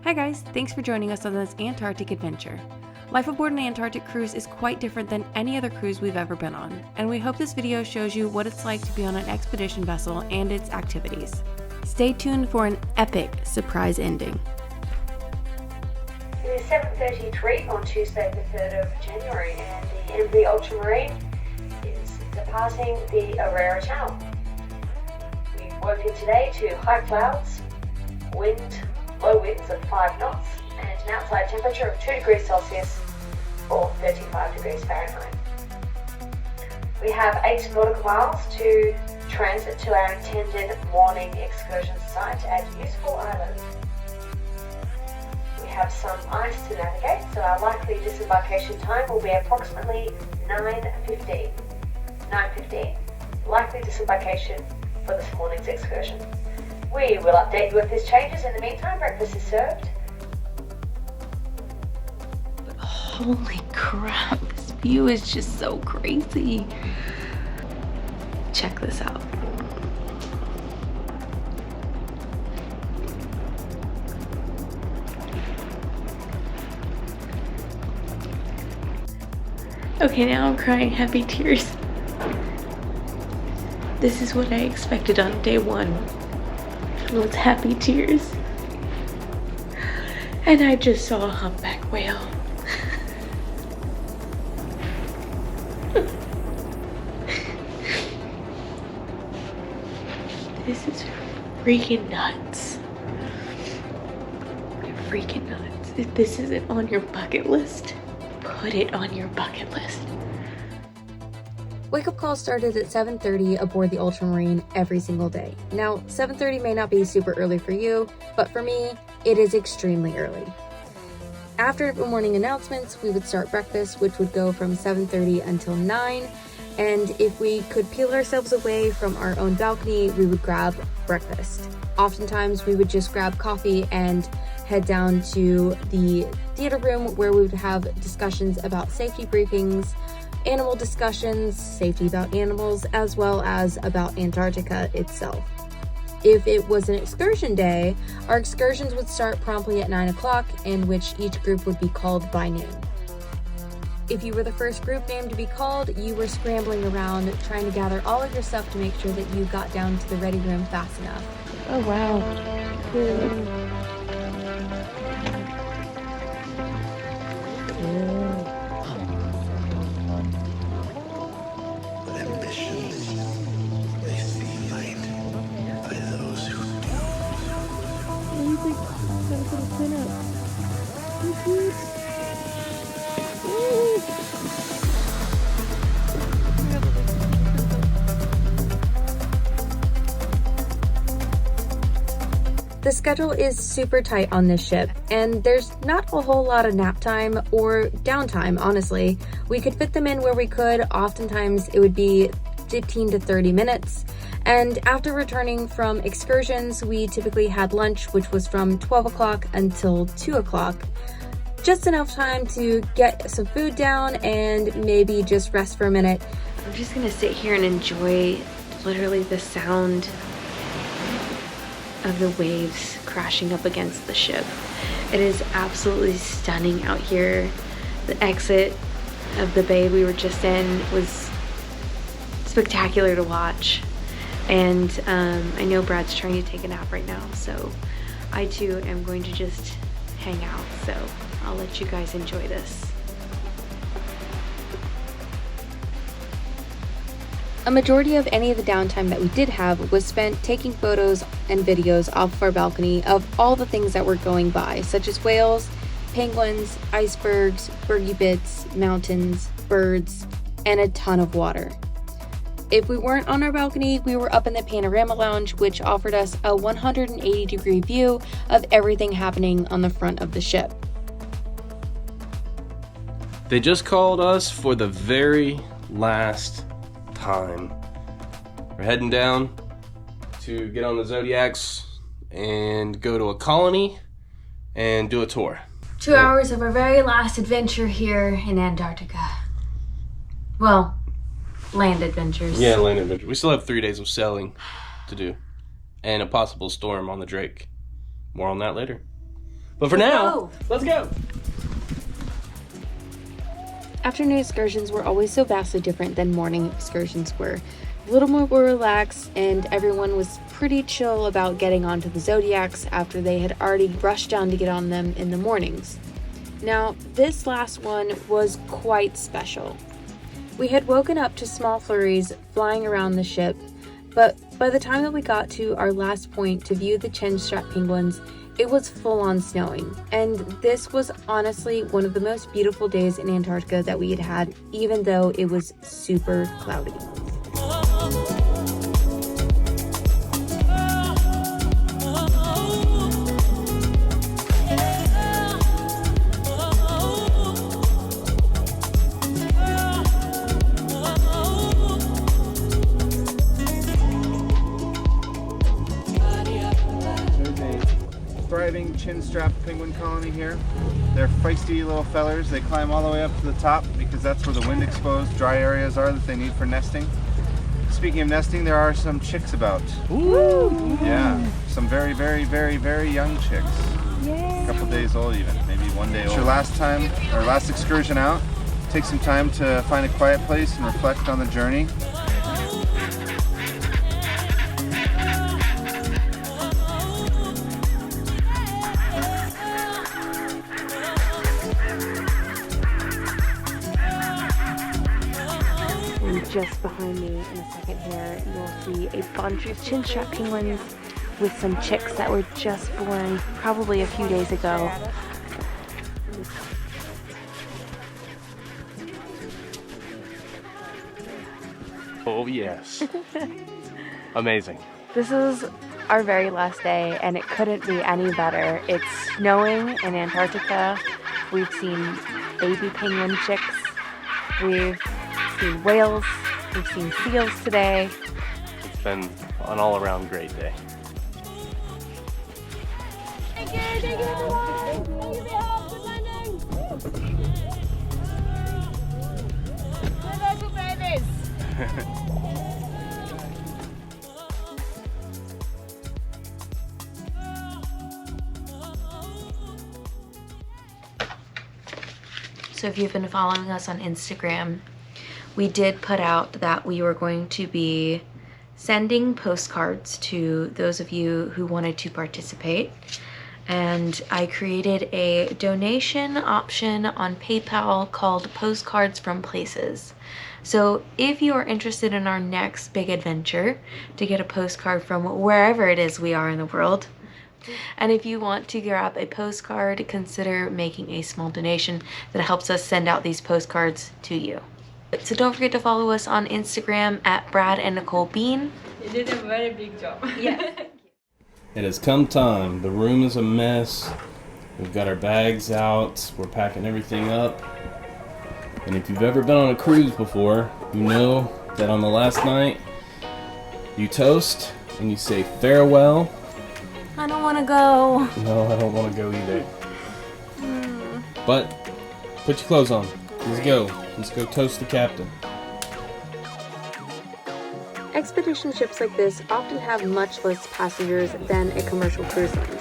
Hi guys, thanks for joining us on this Antarctic adventure. Life aboard an Antarctic cruise is quite different than any other cruise we've ever been on, and we hope this video shows you what it's like to be on an expedition vessel and its activities. Stay tuned for an epic surprise ending. It is 7:33 on Tuesday the 3rd of January and the MV Ultramarine is departing the Aurora Channel. We've woken today to high clouds, low winds of 5 knots and an outside temperature of 2 degrees Celsius or 35 degrees Fahrenheit. We have 8 nautical miles to transit to our intended morning excursion site at Useful Island. We have some ice to navigate, so our likely disembarkation time will be approximately 9:15. 9:15, likely disembarkation for this morning's excursion. We will update you if this changes. In the meantime, breakfast is served. Holy crap, this view is just so crazy. Check this out. Okay, now I'm crying happy tears. This is what I expected on day 1. Those happy tears. And I just saw a humpback whale. This is freaking nuts. Freaking nuts. If this isn't on your bucket list, put it on your bucket list. Wake-up calls started at 7:30 aboard the Ultramarine every single day. Now, 7:30 may not be super early for you, but for me, it is extremely early. After the morning announcements, we would start breakfast, which would go from 7:30 until 9, and if we could peel ourselves away from our own balcony, we would grab breakfast. Oftentimes, we would just grab coffee and head down to the theater room where we would have discussions about safety briefings, animal discussions, safety about animals, as well as about Antarctica itself. If it was an excursion day, our excursions would start promptly at 9 o'clock, in which each group would be called by name. If you were the first group name to be called, you were scrambling around trying to gather all of your stuff to make sure that you got down to the ready room fast enough. Oh wow. The schedule is super tight on this ship, and there's not a whole lot of nap time or downtime, honestly. We could fit them in where we could. Oftentimes it would be 15 to 30 minutes. And after returning from excursions, we typically had lunch, which was from 12 o'clock until 2 o'clock. Just enough time to get some food down and maybe just rest for a minute. I'm just gonna sit here and enjoy literally the sound of the waves crashing up against the ship. It is absolutely stunning out here. The exit of the bay we were just in was spectacular to watch. And I know Brad's trying to take a nap right now, so I too am going to just hang out. So I'll let you guys enjoy this. A majority of any of the downtime that we did have was spent taking photos and videos off of our balcony of all the things that were going by, such as whales, penguins, icebergs, bergy bits, mountains, birds, and a ton of water. If we weren't on our balcony, we were up in the panorama lounge, which offered us a 180-degree view of everything happening on the front of the ship. They just called us for the very last time. We're heading down to get on the Zodiacs and go to a colony and do a tour. 2 hours of our very last adventure here in Antarctica. Well, land adventures. Yeah, land adventure. We still have 3 days of sailing to do and a possible storm on the Drake. More on that later. But for now, let's go. Afternoon excursions were always so vastly different than morning excursions were. A little more relaxed, and everyone was pretty chill about getting onto the Zodiacs after they had already rushed down to get on them in the mornings. Now, this last one was quite special. We had woken up to small flurries flying around the ship, but by the time that we got to our last point to view the chinstrap penguins, it was full on snowing, and this was honestly one of the most beautiful days in Antarctica that we had had, even though it was super cloudy. Thriving chinstrap penguin colony here. They're feisty little fellers. They climb all the way up to the top because that's where the wind exposed dry areas are that they need for nesting. Speaking of nesting, there are some chicks about. Ooh. Yeah, some very, very, very, very young chicks. Yay. A couple days old even, maybe 1 day old. It's your last time, or last excursion out. Take some time to find a quiet place and reflect on the journey. And just behind me in a second here, you'll see a bunch of chinstrap penguins with some chicks that were just born probably a few days ago. Oh yes. Amazing. This is our very last day, and it couldn't be any better. It's snowing in Antarctica. We've seen baby penguin chicks. We've seen whales. We've seen seals today. It's been an all-around great day. Thank you everyone! Thank you for your help with landing! We're local babies! So if you've been following us on Instagram, we did put out that we were going to be sending postcards to those of you who wanted to participate. And I created a donation option on PayPal called Postcards from Places. So if you are interested in our next big adventure to get a postcard from wherever it is we are in the world, and if you want to grab a postcard, consider making a small donation that helps us send out these postcards to you. So don't forget to follow us on Instagram at Brad and Nicole Bean. You did a very big job. Yeah. It has come time. The room is a mess. We've got our bags out. We're packing everything up. And if you've ever been on a cruise before, you know that on the last night, you toast and you say farewell. I don't want to go. No, I don't want to go either. But put your clothes on. Let's go. Let's go toast the captain. Expedition ships like this often have much less passengers than a commercial cruise line.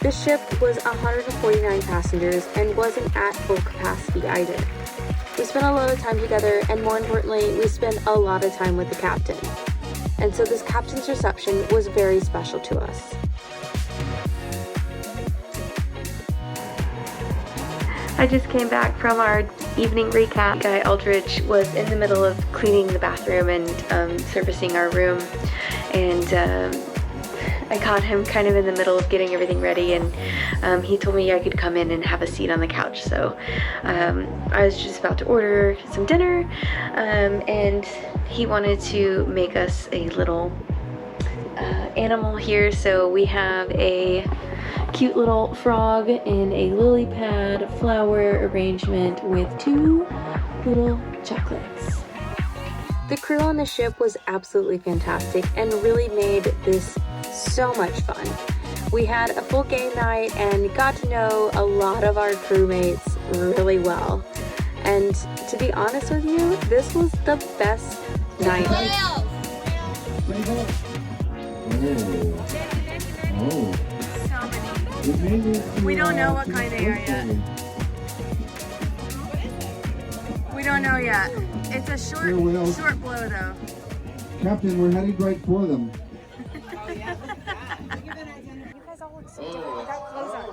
This ship was 149 passengers and wasn't at full capacity either. We spent a lot of time together, and more importantly, we spent a lot of time with the captain. And so this captain's reception was very special to us. I just came back from our evening recap. Guy Aldrich was in the middle of cleaning the bathroom and servicing our room, and I caught him kind of in the middle of getting everything ready, and he told me I could come in and have a seat on the couch. So I was just about to order some dinner, and he wanted to make us a little animal here. So we have a cute little frog in a lily pad flower arrangement with 2 little chocolates. The crew on the ship was absolutely fantastic and really made this so much fun. We had a full game night and got to know a lot of our crewmates really well. And to be honest with you, this was the best night. We don't know what kind they are yet. We don't know yet. It's a short blow though. Captain, we're heading right for them. You guys all look so different without clothes on.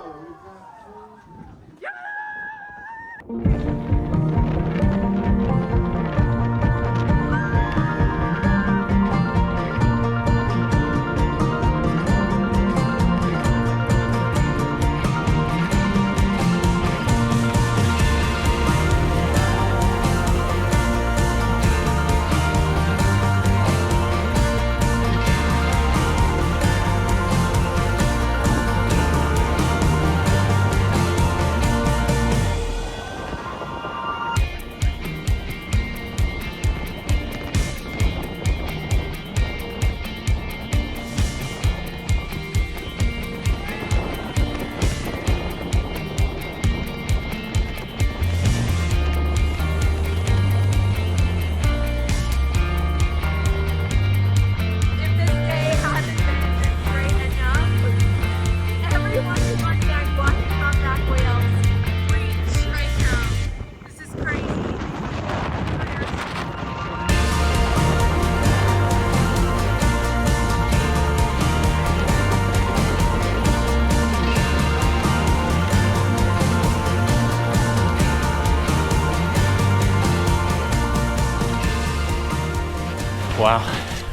Wow,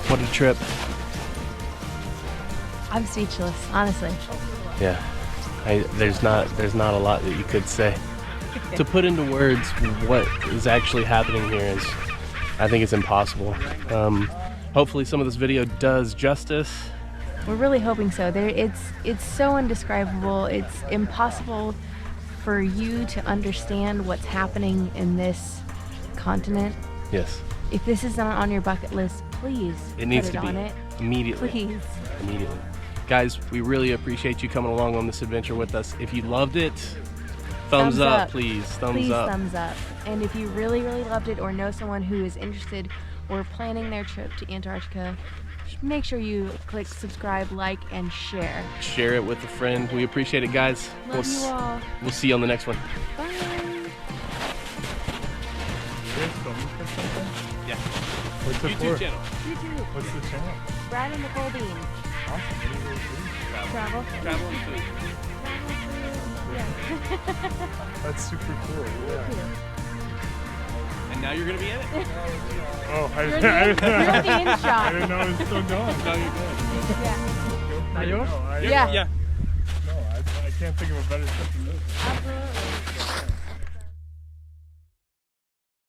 what a trip. I'm speechless, honestly. Yeah, there's not a lot that you could say. To put into words what is actually happening here is, I think it's impossible. Hopefully some of this video does justice. We're really hoping so. It's so indescribable. It's impossible for you to understand what's happening in this continent. Yes. If this is not on your bucket list, please It needs put it to on be it. immediately. Please. Immediately. Guys, we really appreciate you coming along on this adventure with us. If you loved it, thumbs up, please. Please Thumbs up. thumbs up. And if you really, really loved it or know someone who is interested or planning their trip to Antarctica, make sure you click subscribe, like, and share. Share it with a friend. We appreciate it, guys. Love you all. We'll see you on the next one. Bye. Yeah. What's it YouTube for? channel. YouTube. What's the channel? Brad and Nicole Bean. Awesome. What do you guys do? Travel. Travel and food. Yeah. That's super cool. Yeah. And now you're gonna be in it. Oh, I You're didn't the in shot. I didn't know it was still going. No, you're good. Yeah. No, Yeah. Yeah. No, I can't think of a better trip than this. Absolutely.